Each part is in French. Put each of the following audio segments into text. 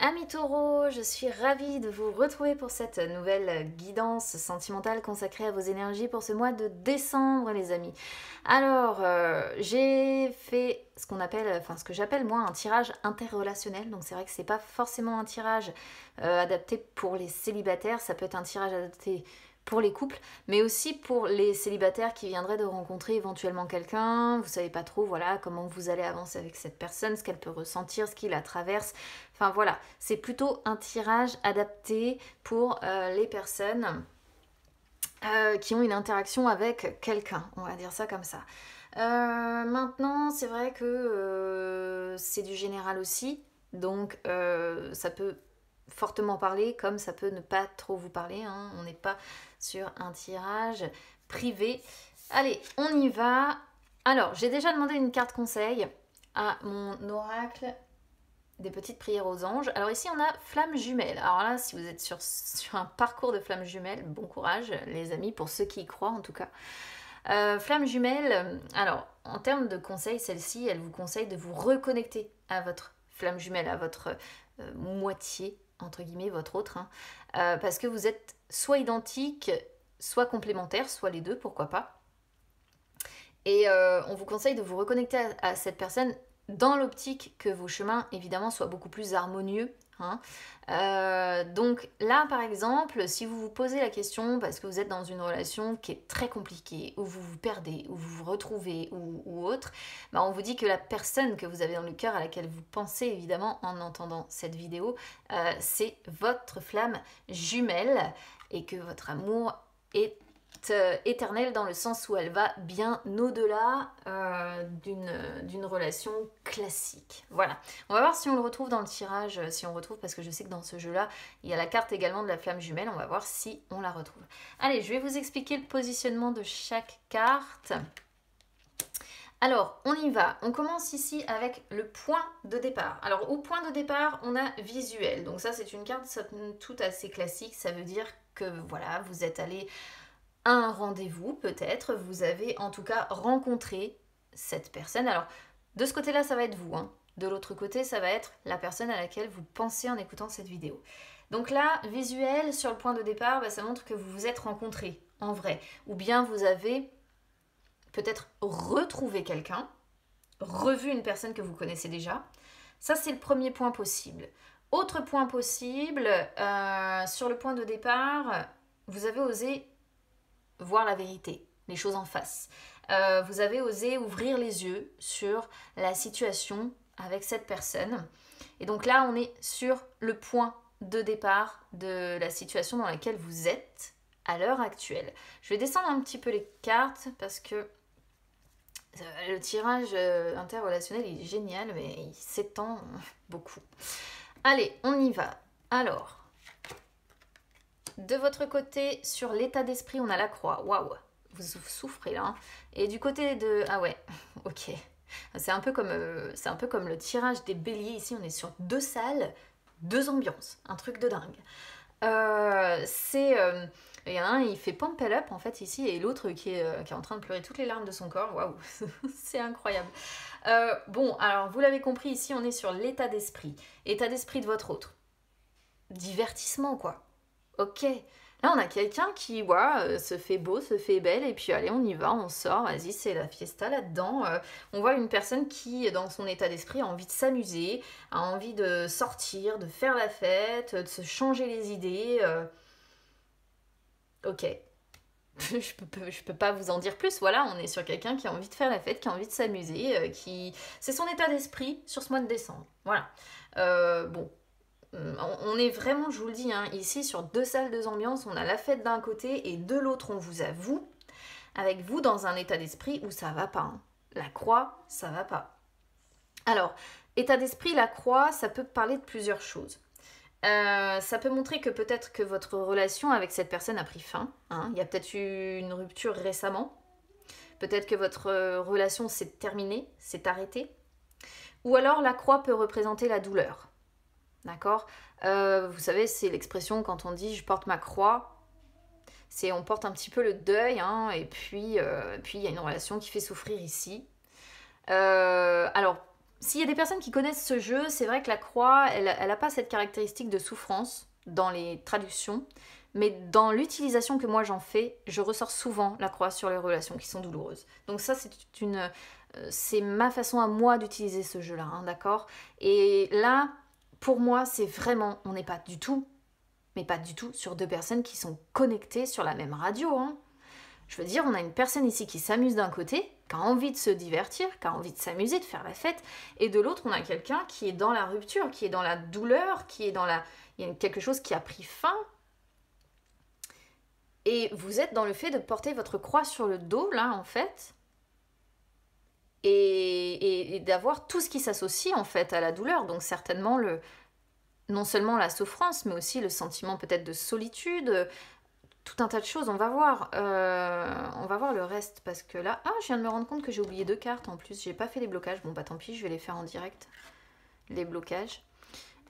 Amis taureaux, je suis ravie de vous retrouver pour cette nouvelle guidance sentimentale consacrée à vos énergies pour ce mois de décembre, les amis. Alors, j'ai fait ce qu'on appelle, enfin ce que j'appelle moi un tirage interrelationnel. Donc c'est vrai que c'est pas forcément un tirage adapté pour les célibataires, ça peut être un tirage adapté pour les couples, mais aussi pour les célibataires qui viendraient de rencontrer éventuellement quelqu'un. Vous savez pas trop, voilà, comment vous allez avancer avec cette personne, ce qu'elle peut ressentir, ce qui la traverse. Enfin voilà, c'est plutôt un tirage adapté pour les personnes qui ont une interaction avec quelqu'un, on va dire ça comme ça. Maintenant, c'est vrai que c'est du général aussi, donc ça peut fortement parler comme ça peut ne pas trop vous parler, hein. On n'est pas sur un tirage privé. Allez, on y va. Alors, j'ai déjà demandé une carte conseil à mon oracle des petites prières aux anges. Alors ici, on a flamme jumelle. Alors là, si vous êtes sur un parcours de flamme jumelle, bon courage, les amis, pour ceux qui y croient en tout cas. Flamme jumelle, alors en termes de conseils, celle-ci, elle vous conseille de vous reconnecter à votre flamme jumelle, à votre moitié, entre guillemets, votre autre, hein, parce que vous êtes soit identiques, soit complémentaires, soit les deux, pourquoi pas. Et on vous conseille de vous reconnecter à cette personne dans l'optique que vos chemins, évidemment, soient beaucoup plus harmonieux. Hein. Donc là, par exemple, si vous vous posez la question parce que vous êtes dans une relation qui est très compliquée, où vous vous perdez, où vous vous retrouvez, ou autre, bah on vous dit que la personne que vous avez dans le cœur, à laquelle vous pensez, évidemment, en entendant cette vidéo, c'est votre flamme jumelle et que votre amour est éternelle dans le sens où elle va bien au-delà d'une relation classique. Voilà. On va voir si on le retrouve dans le tirage, si on retrouve, parce que je sais que dans ce jeu-là, il y a la carte également de la flamme jumelle. On va voir si on la retrouve. Allez, je vais vous expliquer le positionnement de chaque carte. Alors, on y va. On commence ici avec le point de départ. Alors, au point de départ, on a visuel. Donc ça, c'est une carte tout assez classique. Ça veut dire que, voilà, vous êtes allé à un rendez-vous, peut-être. Vous avez en tout cas rencontré cette personne. Alors, de ce côté-là, ça va être vous. Hein. De l'autre côté, ça va être la personne à laquelle vous pensez en écoutant cette vidéo. Donc là, visuel, sur le point de départ, ça montre que vous vous êtes rencontrés en vrai. Ou bien vous avez peut-être retrouvé quelqu'un, revu une personne que vous connaissez déjà. Ça, c'est le premier point possible. Autre point possible, sur le point de départ, vous avez osé voir la vérité, les choses en face. Vous avez osé ouvrir les yeux sur la situation avec cette personne. Et donc là, on est sur le point de départ de la situation dans laquelle vous êtes à l'heure actuelle. Je vais descendre un petit peu les cartes parce que le tirage interrelationnel est génial, mais il s'étend beaucoup. Allez, on y va. Alors, de votre côté, sur l'état d'esprit, on a la croix. Waouh, vous souffrez là. Hein. Et du côté de... Ah ouais, ok. C'est un peu comme le tirage des béliers. Ici, on est sur 2 salles, 2 ambiances. Un truc de dingue. Il y en a un, il fait pump it up en fait ici, et l'autre qui est en train de pleurer toutes les larmes de son corps. Waouh, c'est incroyable. Bon, alors vous l'avez compris, ici on est sur l'état d'esprit. État d'esprit de votre autre. Divertissement quoi. Ok. Là, on a quelqu'un qui se fait beau, se fait belle, et puis allez, on y va, on sort, vas-y, c'est la fiesta là-dedans. On voit une personne qui, dans son état d'esprit, a envie de s'amuser, a envie de sortir, de faire la fête, de se changer les idées. Ok. Je peux pas vous en dire plus. Voilà, on est sur quelqu'un qui a envie de faire la fête, qui a envie de s'amuser, c'est son état d'esprit sur ce mois de décembre. Voilà. Bon. On est vraiment, je vous le dis, hein, ici sur 2 salles, 2 ambiances, on a la fête d'un côté et de l'autre on vous a vous, avec vous dans un état d'esprit où ça va pas. Hein. La croix, ça va pas. Alors, état d'esprit, la croix, ça peut parler de plusieurs choses. Ça peut montrer que peut-être que votre relation avec cette personne a pris fin. Hein. Il y a peut-être eu une rupture récemment. Peut-être que votre relation s'est terminée, s'est arrêtée. Ou alors la croix peut représenter la douleur. D'accord. Vous savez, c'est l'expression quand on dit « je porte ma croix », c'est on porte un petit peu le deuil, hein, et puis il y a une relation qui fait souffrir ici. Alors, s'il y a des personnes qui connaissent ce jeu, c'est vrai que la croix, elle n'a pas cette caractéristique de souffrance dans les traductions, mais dans l'utilisation que moi j'en fais, je ressors souvent la croix sur les relations qui sont douloureuses. Donc ça, c'est ma façon à moi d'utiliser ce jeu-là, hein, d'accord? Et là, pour moi, c'est vraiment, on n'est pas du tout, mais pas du tout, sur deux personnes qui sont connectées sur la même radio, hein. Je veux dire, on a une personne ici qui s'amuse d'un côté, qui a envie de se divertir, qui a envie de s'amuser, de faire la fête, et de l'autre, on a quelqu'un qui est dans la rupture, qui est dans la douleur, qui est dans la... Il y a quelque chose qui a pris fin. Et vous êtes dans le fait de porter votre croix sur le dos, là, en fait, et d'avoir tout ce qui s'associe, en fait, à la douleur. Donc, certainement, non seulement la souffrance, mais aussi le sentiment peut-être de solitude, tout un tas de choses. On va voir le reste, parce que là... Ah, je viens de me rendre compte que j'ai oublié 2 cartes, en plus. J'ai pas fait les blocages. Bon, bah tant pis, je vais les faire en direct, les blocages.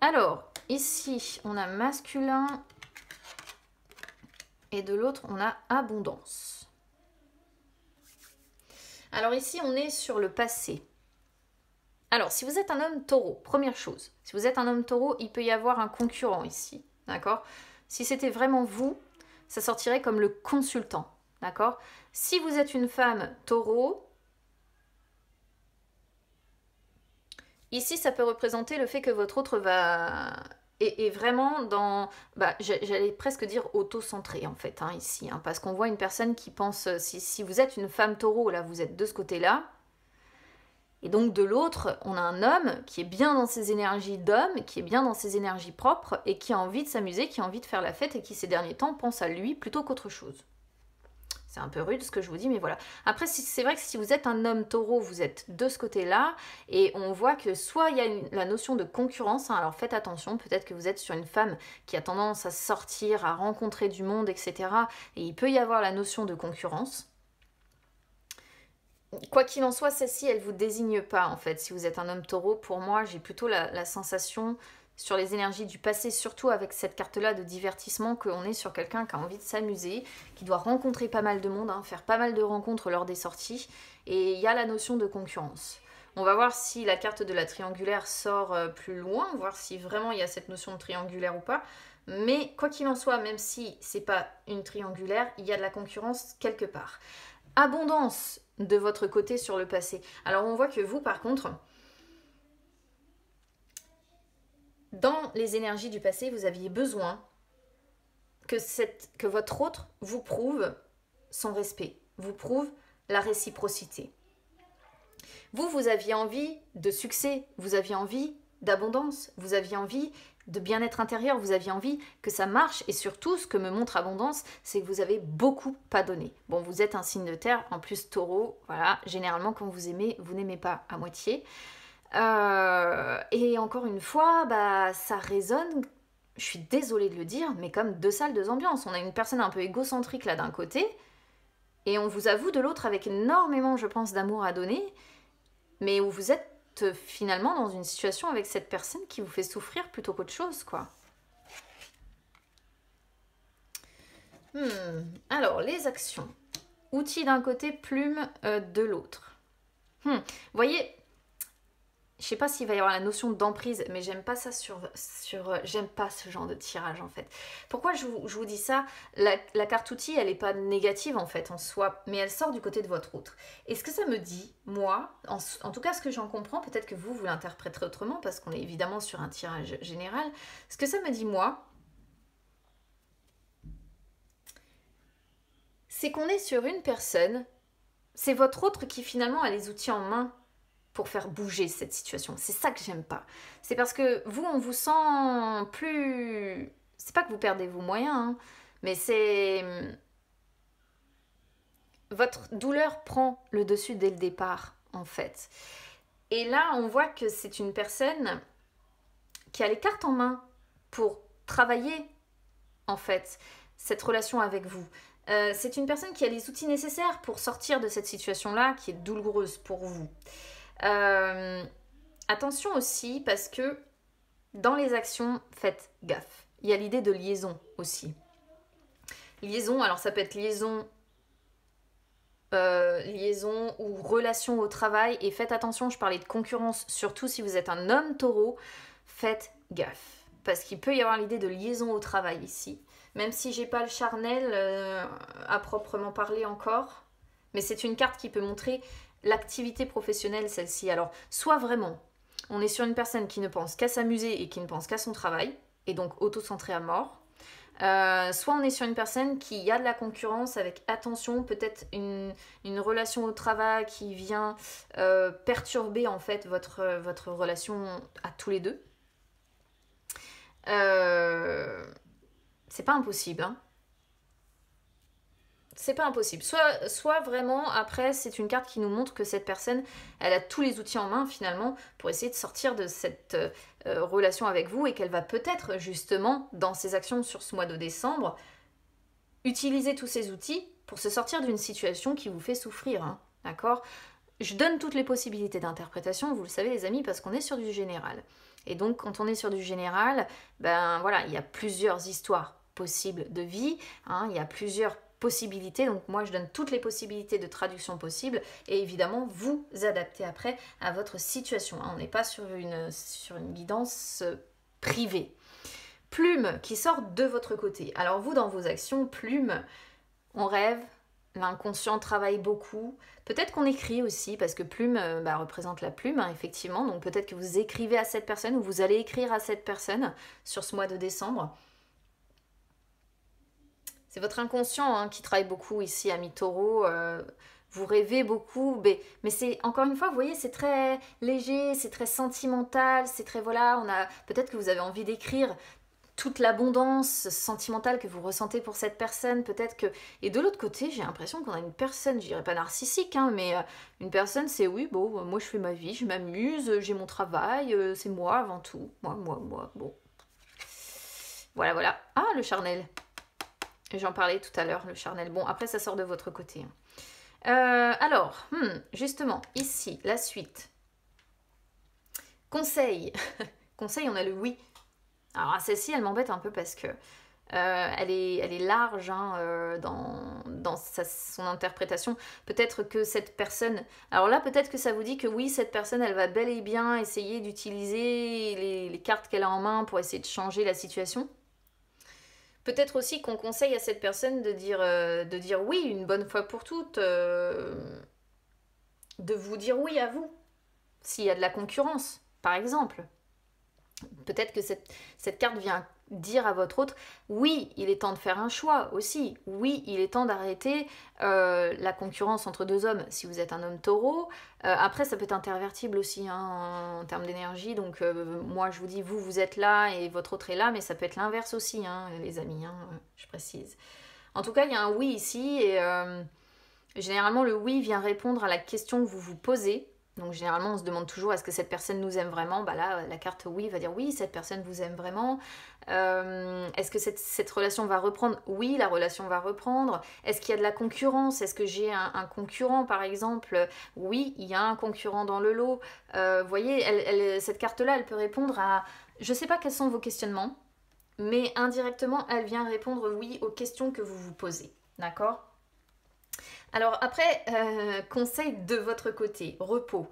Alors, ici, on a masculin... Et de l'autre, on a abondance. Alors ici, on est sur le passé. Alors, si vous êtes un homme taureau, première chose, si vous êtes un homme taureau, il peut y avoir un concurrent ici, d'accord? Si c'était vraiment vous, ça sortirait comme le consultant, d'accord? Si vous êtes une femme taureau, ici, ça peut représenter le fait que votre autre est vraiment dans, j'allais presque dire auto-centré en fait, hein, ici, hein, parce qu'on voit une personne qui pense, si vous êtes une femme taureau, là vous êtes de ce côté-là, et donc de l'autre, on a un homme qui est bien dans ses énergies d'homme, qui est bien dans ses énergies propres, et qui a envie de s'amuser, qui a envie de faire la fête, et qui ces derniers temps pense à lui plutôt qu'autre chose. C'est un peu rude ce que je vous dis, mais voilà. Après, c'est vrai que si vous êtes un homme taureau, vous êtes de ce côté-là, et on voit que soit il y a la notion de concurrence, hein, alors faites attention, peut-être que vous êtes sur une femme qui a tendance à sortir, à rencontrer du monde, etc. Et il peut y avoir la notion de concurrence. Quoi qu'il en soit, celle-ci, elle ne vous désigne pas, en fait. Si vous êtes un homme taureau, pour moi, j'ai plutôt la sensation... sur les énergies du passé, surtout avec cette carte-là de divertissement, qu'on est sur quelqu'un qui a envie de s'amuser, qui doit rencontrer pas mal de monde, hein, faire pas mal de rencontres lors des sorties, et il y a la notion de concurrence. On va voir si la carte de la triangulaire sort plus loin, voir si vraiment il y a cette notion de triangulaire ou pas, mais quoi qu'il en soit, même si c'est pas une triangulaire, il y a de la concurrence quelque part. Abondance de votre côté sur le passé. Alors on voit que vous, par contre... Dans les énergies du passé, vous aviez besoin que votre autre vous prouve son respect, vous prouve la réciprocité. Vous aviez envie de succès, vous aviez envie d'abondance, vous aviez envie de bien-être intérieur, vous aviez envie que ça marche, et surtout, ce que me montre abondance, c'est que vous avez beaucoup pas donné. Bon, vous êtes un signe de terre, en plus taureau, voilà, généralement quand vous aimez, vous n'aimez pas à moitié. Et encore une fois, ça résonne, je suis désolée de le dire, mais comme 2 salles, 2 ambiances. On a une personne un peu égocentrique là d'un côté, et on vous avoue de l'autre avec énormément, je pense, d'amour à donner, mais où vous êtes finalement dans une situation avec cette personne qui vous fait souffrir plutôt qu'autre chose, quoi. Alors, les actions. Outils d'un côté, plume de l'autre. Vous voyez... Je sais pas s'il va y avoir la notion d'emprise, mais j'aime pas ça j'aime pas ce genre de tirage en fait. Pourquoi je vous dis ça? La carte outil, elle est pas négative en fait en soi, mais elle sort du côté de votre autre. Et ce que ça me dit, moi, en tout cas ce que j'en comprends, peut-être que vous l'interpréterez autrement, parce qu'on est évidemment sur un tirage général. Ce que ça me dit, moi, c'est qu'on est sur une personne, c'est votre autre qui finalement a les outils en main pour faire bouger cette situation. C'est ça que j'aime pas. C'est parce que vous, on vous sent plus... C'est pas que vous perdez vos moyens, hein, mais c'est... Votre douleur prend le dessus dès le départ, en fait. Et là, on voit que c'est une personne qui a les cartes en main pour travailler, en fait, cette relation avec vous. C'est une personne qui a les outils nécessaires pour sortir de cette situation-là qui est douloureuse pour vous. Attention aussi, parce que dans les actions, faites gaffe. Il y a l'idée de liaison aussi. Liaison, alors ça peut être liaison liaison ou relation au travail. Et faites attention, je parlais de concurrence, surtout si vous êtes un homme taureau, faites gaffe. Parce qu'il peut y avoir l'idée de liaison au travail ici. Même si j'ai pas le charnel à proprement parler encore. Mais c'est une carte qui peut montrer l'activité professionnelle, celle-ci. Alors, soit vraiment, on est sur une personne qui ne pense qu'à s'amuser et qui ne pense qu'à son travail, et donc auto-centrée à mort. Soit on est sur une personne qui a de la concurrence avec attention, peut-être une relation au travail qui vient perturber en fait votre relation à tous les deux. C'est pas impossible, hein. C'est pas impossible. Soit vraiment, après, c'est une carte qui nous montre que cette personne, elle a tous les outils en main finalement pour essayer de sortir de cette relation avec vous et qu'elle va peut-être justement, dans ses actions sur ce mois de décembre, utiliser tous ces outils pour se sortir d'une situation qui vous fait souffrir. Hein, d'accord ? Je donne toutes les possibilités d'interprétation, vous le savez les amis, parce qu'on est sur du général. Et donc quand on est sur du général, ben voilà, il y a plusieurs histoires possibles de vie, hein, il y a plusieurs possibilités, donc moi je donne toutes les possibilités de traduction possibles et évidemment vous adaptez après à votre situation, hein. On n'est pas sur une guidance privée. Plume qui sort de votre côté. Alors vous dans vos actions, plume, on rêve, l'inconscient travaille beaucoup, peut-être qu'on écrit aussi parce que plume représente la plume, hein, effectivement, donc peut-être que vous écrivez à cette personne ou vous allez écrire à cette personne sur ce mois de décembre. C'est votre inconscient hein, qui travaille beaucoup ici, ami taureau. Vous rêvez beaucoup, mais c'est encore une fois, vous voyez, c'est très léger, c'est très sentimental, c'est très voilà. Peut-être que vous avez envie d'écrire toute l'abondance sentimentale que vous ressentez pour cette personne, peut-être que. Et de l'autre côté, j'ai l'impression qu'on a une personne, je dirais pas narcissique, hein, mais une personne, c'est oui, bon, moi je fais ma vie, je m'amuse, j'ai mon travail, c'est moi avant tout, moi, bon. Voilà. Ah, le charnel. J'en parlais tout à l'heure, le charnel. Bon, après, ça sort de votre côté. Alors, justement, ici, la suite. Conseil. Conseil, on a le oui. Alors, celle-ci, elle m'embête un peu parce que elle est large hein, dans son interprétation. Peut-être que cette personne... Alors là, peut-être que ça vous dit que oui, cette personne, elle va bel et bien essayer d'utiliser les cartes qu'elle a en main pour essayer de changer la situation. Peut-être aussi qu'on conseille à cette personne de dire oui une bonne fois pour toutes, de vous dire oui à vous, s'il y a de la concurrence, par exemple. Peut-être que cette carte vient dire à votre autre, oui, il est temps de faire un choix aussi. Oui, il est temps d'arrêter la concurrence entre deux hommes si vous êtes un homme taureau. Après, ça peut être intervertible aussi hein, en termes d'énergie. Donc, moi, je vous dis, vous êtes là et votre autre est là, mais ça peut être l'inverse aussi, hein, les amis, hein, je précise. En tout cas, il y a un oui ici et généralement, le oui vient répondre à la question que vous vous posez. Donc généralement on se demande toujours est-ce que cette personne nous aime vraiment. Bah là la carte oui va dire oui cette personne vous aime vraiment. Est-ce que cette relation va reprendre? Oui la relation va reprendre. Est-ce qu'il y a de la concurrence? Est-ce que j'ai un concurrent par exemple? Oui il y a un concurrent dans le lot. Vous voyez cette carte là elle peut répondre à... Je sais pas quels sont vos questionnements mais indirectement elle vient répondre oui aux questions que vous vous posez. D'accord? Alors après, conseil de votre côté, repos.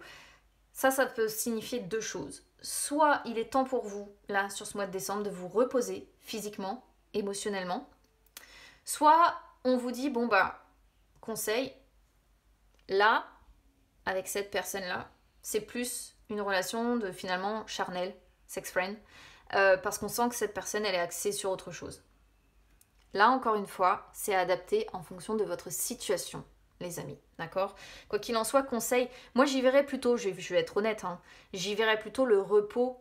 Ça peut signifier deux choses. Soit il est temps pour vous, là, sur ce mois de décembre, de vous reposer physiquement, émotionnellement. Soit on vous dit, bon bah, conseil, là, avec cette personne-là, c'est plus une relation de finalement charnel, sex friend, parce qu'on sent que cette personne, elle est axée sur autre chose. Là, encore une fois, c'est adapté en fonction de votre situation, les amis, d'accord? Quoi qu'il en soit, conseil, moi j'y verrais plutôt, je vais être honnête, hein, j'y verrais plutôt le repos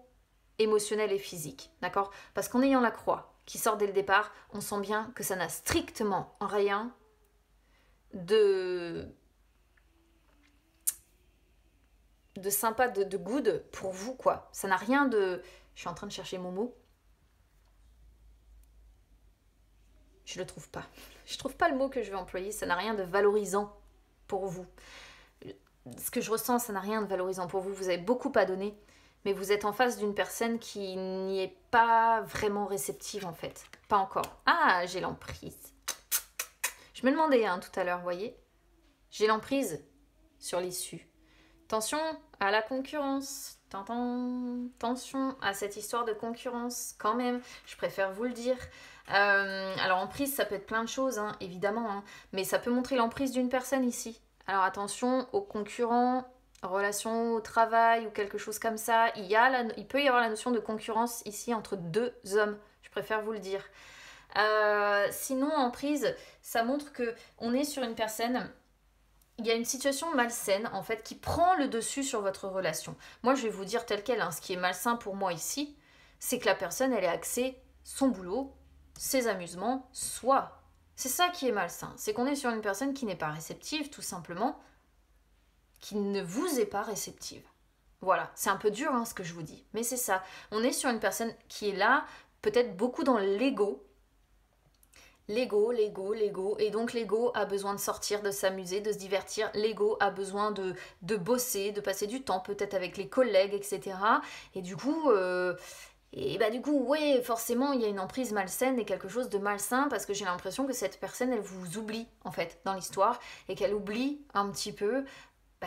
émotionnel et physique, d'accord? Parce qu'en ayant la croix qui sort dès le départ, on sent bien que ça n'a strictement rien de sympa, de good pour vous, quoi. Ça n'a rien de... Je suis en train de chercher mon mot. Je le trouve pas. Je trouve pas le mot que je vais employer. Ça n'a rien de valorisant pour vous. Ce que je ressens, ça n'a rien de valorisant pour vous. Vous avez beaucoup à donner, mais vous êtes en face d'une personne qui n'y est pas vraiment réceptive en fait. Pas encore. Ah, j'ai l'emprise. Je me demandais tout à l'heure, vous voyez. J'ai l'emprise sur l'issue. Attention à la concurrence. Attention à cette histoire de concurrence quand même. Je préfère vous le dire. Alors emprise, ça peut être plein de choses, hein, évidemment. Hein, mais ça peut montrer l'emprise d'une personne ici. Alors attention aux concurrents, relation au travail ou quelque chose comme ça. Il peut y avoir la notion de concurrence ici entre deux hommes. Je préfère vous le dire. Sinon, emprise, ça montre que on est sur une personne... Il y a une situation malsaine, en fait, qui prend le dessus sur votre relation. Moi, je vais vous dire tel quel, hein, ce qui est malsain pour moi ici, c'est que la personne, elle est axée son boulot, ses amusements, soi. C'est ça qui est malsain. C'est qu'on est sur une personne qui n'est pas réceptive, tout simplement, qui ne vous est pas réceptive. Voilà, c'est un peu dur, hein, ce que je vous dis, mais c'est ça. On est sur une personne qui est là, peut-être beaucoup dans l'ego, l'ego. Et donc l'ego a besoin de sortir, de s'amuser, de se divertir. L'ego a besoin de bosser, de passer du temps peut-être avec les collègues, etc. Et du coup, ouais, forcément, il y a une emprise malsaine et quelque chose de malsain parce que j'ai l'impression que cette personne, elle vous oublie en fait dans l'histoire et qu'elle oublie un petit peu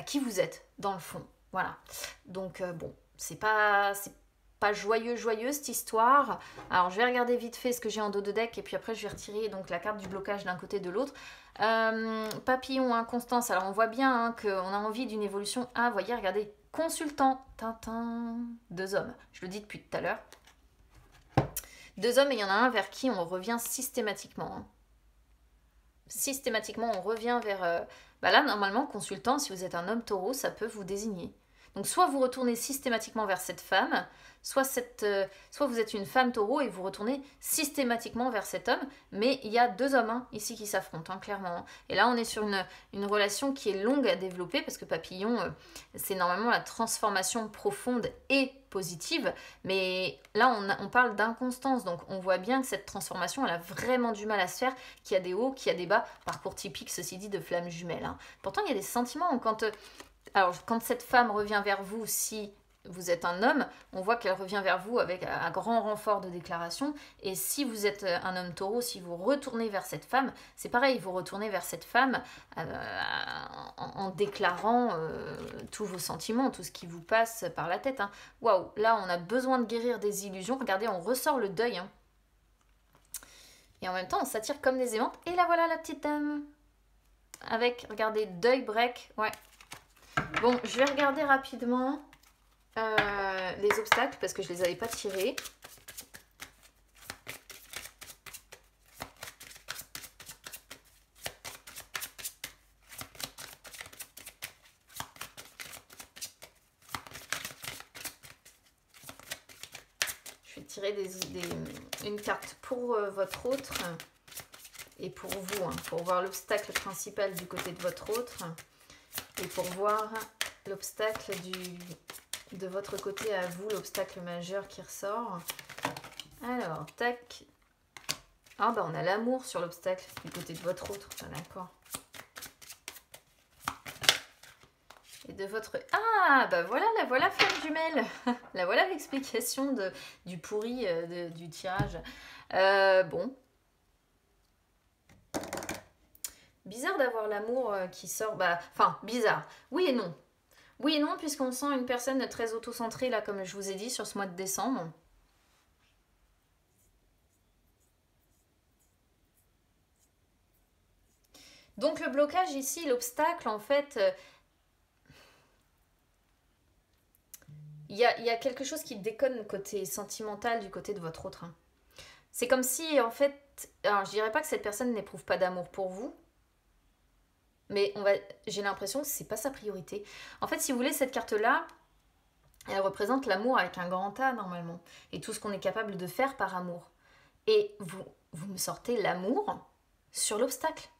qui vous êtes dans le fond. Voilà. Donc bon, c'est pas joyeux cette histoire. Alors je vais regarder vite fait ce que j'ai en dos de deck et puis après je vais retirer donc la carte du blocage d'un côté et de l'autre. Papillon, inconstance. Alors on voit bien hein, qu'on a envie d'une évolution. Ah, voyez, regardez, consultant, Tintin, 2 hommes. Je le dis depuis tout à l'heure. 2 hommes et il y en a un vers qui on revient systématiquement. Hein. Systématiquement, on revient vers... là, normalement, consultant, si vous êtes un homme taureau, ça peut vous désigner. Donc soit vous retournez systématiquement vers cette femme, soit vous êtes une femme taureau et vous retournez systématiquement vers cet homme, mais il y a 2 hommes hein, ici qui s'affrontent, hein, clairement. Et là, on est sur une relation qui est longue à développer, parce que papillon, c'est normalement la transformation profonde et positive, mais là, on parle d'inconstance, donc on voit bien que cette transformation, elle a vraiment du mal à se faire, qu'il y a des hauts, qu'il y a des bas, parcours typique, ceci dit, de flamme jumelle. Hein. Pourtant, il y a des sentiments, quand cette femme revient vers vous, si vous êtes un homme, on voit qu'elle revient vers vous avec un grand renfort de déclaration. Et si vous êtes un homme taureau, si vous retournez vers cette femme, c'est pareil, vous retournez vers cette femme en déclarant tous vos sentiments, tout ce qui vous passe par la tête. Hein. Waouh, là on a besoin de guérir des illusions. Regardez, on ressort le deuil. Hein. Et en même temps, on s'attire comme des aimantes. Et là voilà la petite dame. Avec, regardez, deuil, break, ouais. Bon, je vais regarder rapidement les obstacles parce que je ne les avais pas tirés. Je vais tirer une carte pour votre autre et pour vous, hein, pour voir l'obstacle principal du côté de votre autre. Et pour voir l'obstacle de votre côté à vous, l'obstacle majeur qui ressort. Alors, tac. Ah bah on a l'amour sur l'obstacle du côté de votre autre. Ah, d'accord. Et de votre... Ah bah voilà, la voilà flamme jumelle. La voilà l'explication du pourri du tirage. Bon. Bizarre d'avoir l'amour qui sort, enfin bizarre, oui et non. Oui et non, puisqu'on sent une personne très auto-centrée, là, comme je vous ai dit, sur ce mois de décembre. Donc le blocage ici, l'obstacle, en fait, il y a quelque chose qui déconne côté sentimental du côté de votre autre. Hein. C'est comme si, en fait, alors je dirais pas que cette personne n'éprouve pas d'amour pour vous, mais j'ai l'impression que c'est pas sa priorité. En fait, si vous voulez, cette carte-là, elle représente l'amour avec un grand A, normalement. Et tout ce qu'on est capable de faire par amour. Et vous me sortez l'amour sur l'obstacle.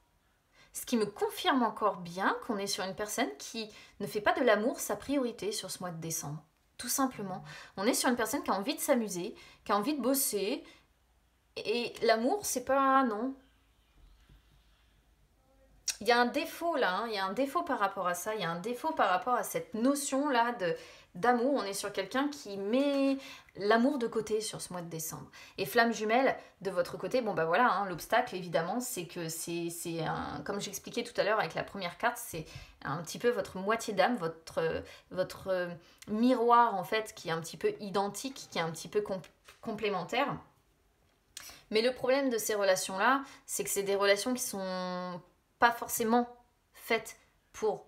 Ce qui me confirme encore bien qu'on est sur une personne qui ne fait pas de l'amour sa priorité sur ce mois de décembre. Tout simplement. On est sur une personne qui a envie de s'amuser, qui a envie de bosser. Et l'amour, c'est pas... non. Il y a un défaut là, hein. Il y a un défaut par rapport à ça, il y a un défaut par rapport à cette notion là d'amour, on est sur quelqu'un qui met l'amour de côté sur ce mois de décembre. Et flamme jumelle, de votre côté, bon bah voilà, hein, l'obstacle évidemment, c'est que c'est un, comme j'expliquais tout à l'heure avec la première carte, c'est un petit peu votre moitié d'âme, votre miroir en fait, qui est un petit peu identique, qui est un petit peu complémentaire. Mais le problème de ces relations-là, c'est que c'est des relations qui sont pas forcément faites pour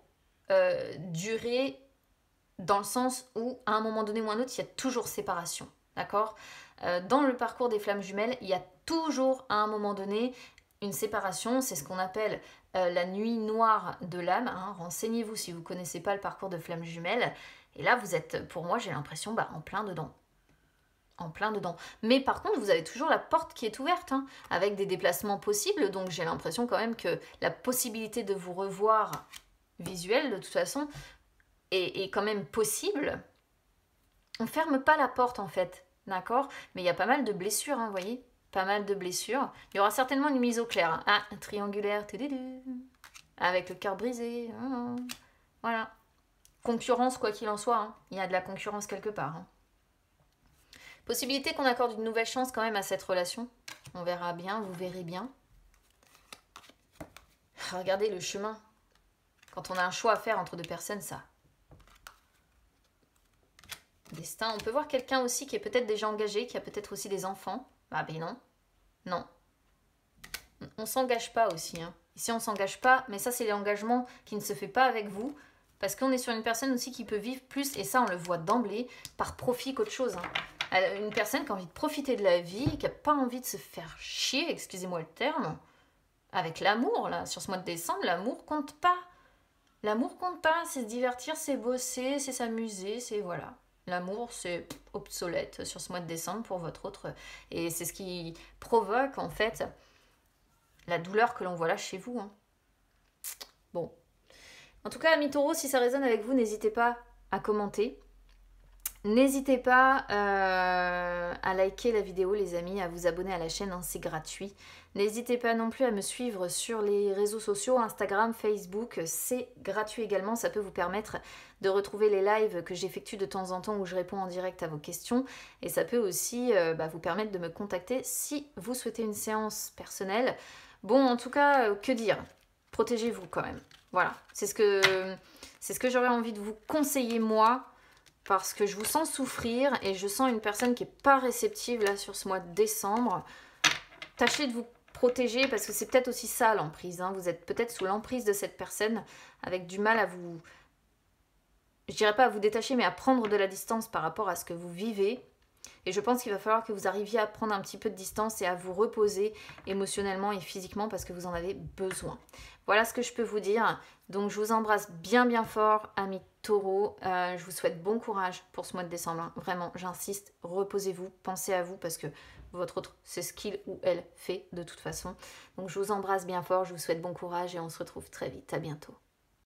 durer, dans le sens où, à un moment donné ou un autre, il y a toujours séparation. D'accord ? Dans le parcours des flammes jumelles, il y a toujours, à un moment donné, une séparation. C'est ce qu'on appelle la nuit noire de l'âme. Hein. Renseignez-vous si vous ne connaissez pas le parcours de flammes jumelles. Et là, vous êtes, pour moi, j'ai l'impression, en plein dedans. En plein dedans. Mais par contre, vous avez toujours la porte qui est ouverte, hein, avec des déplacements possibles. Donc j'ai l'impression quand même que la possibilité de vous revoir visuel, de toute façon, est quand même possible. On ferme pas la porte en fait, d'accord? Mais il y a pas mal de blessures, hein, vous voyez? Pas mal de blessures. Il y aura certainement une mise au clair. Hein. Ah, un triangulaire, avec le cœur brisé. Voilà. Concurrence, quoi qu'il en soit. Hein. Il y a de la concurrence quelque part. Hein. Possibilité qu'on accorde une nouvelle chance quand même à cette relation. On verra bien, vous verrez bien. Regardez le chemin. Quand on a un choix à faire entre deux personnes, ça. Destin. On peut voir quelqu'un aussi qui est peut-être déjà engagé, qui a peut-être aussi des enfants. Ah ben non. Non. On s'engage pas aussi. Hein. Ici, on s'engage pas, mais ça, c'est l'engagement qui ne se fait pas avec vous. Parce qu'on est sur une personne aussi qui peut vivre plus, et ça, on le voit d'emblée, par profit qu'autre chose. Hein. Une personne qui a envie de profiter de la vie, qui n'a pas envie de se faire chier, excusez-moi le terme, avec l'amour, là, sur ce mois de décembre, l'amour compte pas. L'amour compte pas, c'est se divertir, c'est bosser, c'est s'amuser, c'est voilà. L'amour, c'est obsolète sur ce mois de décembre pour votre autre. Et c'est ce qui provoque, en fait, la douleur que l'on voit là chez vous. Hein. Bon. En tout cas, amis taureaux, si ça résonne avec vous, n'hésitez pas à commenter. N'hésitez pas à liker la vidéo, les amis, à vous abonner à la chaîne, hein, c'est gratuit. N'hésitez pas non plus à me suivre sur les réseaux sociaux, Instagram, Facebook, c'est gratuit également. Ça peut vous permettre de retrouver les lives que j'effectue de temps en temps où je réponds en direct à vos questions. Et ça peut aussi vous permettre de me contacter si vous souhaitez une séance personnelle. Bon, en tout cas, que dire? Protégez-vous quand même. Voilà, c'est ce que j'aurais envie de vous conseiller moi. Parce que je vous sens souffrir et je sens une personne qui n'est pas réceptive là sur ce mois de décembre. Tâchez de vous protéger parce que c'est peut-être aussi ça l'emprise. Hein. Vous êtes peut-être sous l'emprise de cette personne avec du mal à vous... Je dirais pas à vous détacher mais à prendre de la distance par rapport à ce que vous vivez. Et je pense qu'il va falloir que vous arriviez à prendre un petit peu de distance et à vous reposer émotionnellement et physiquement parce que vous en avez besoin. Voilà ce que je peux vous dire. Donc je vous embrasse bien bien fort, amis taureaux. Je vous souhaite bon courage pour ce mois de décembre. Hein. Vraiment, j'insiste, reposez-vous, pensez à vous parce que votre autre, c'est ce qu'il ou elle fait de toute façon. Donc je vous embrasse bien fort, je vous souhaite bon courage et on se retrouve très vite. À bientôt.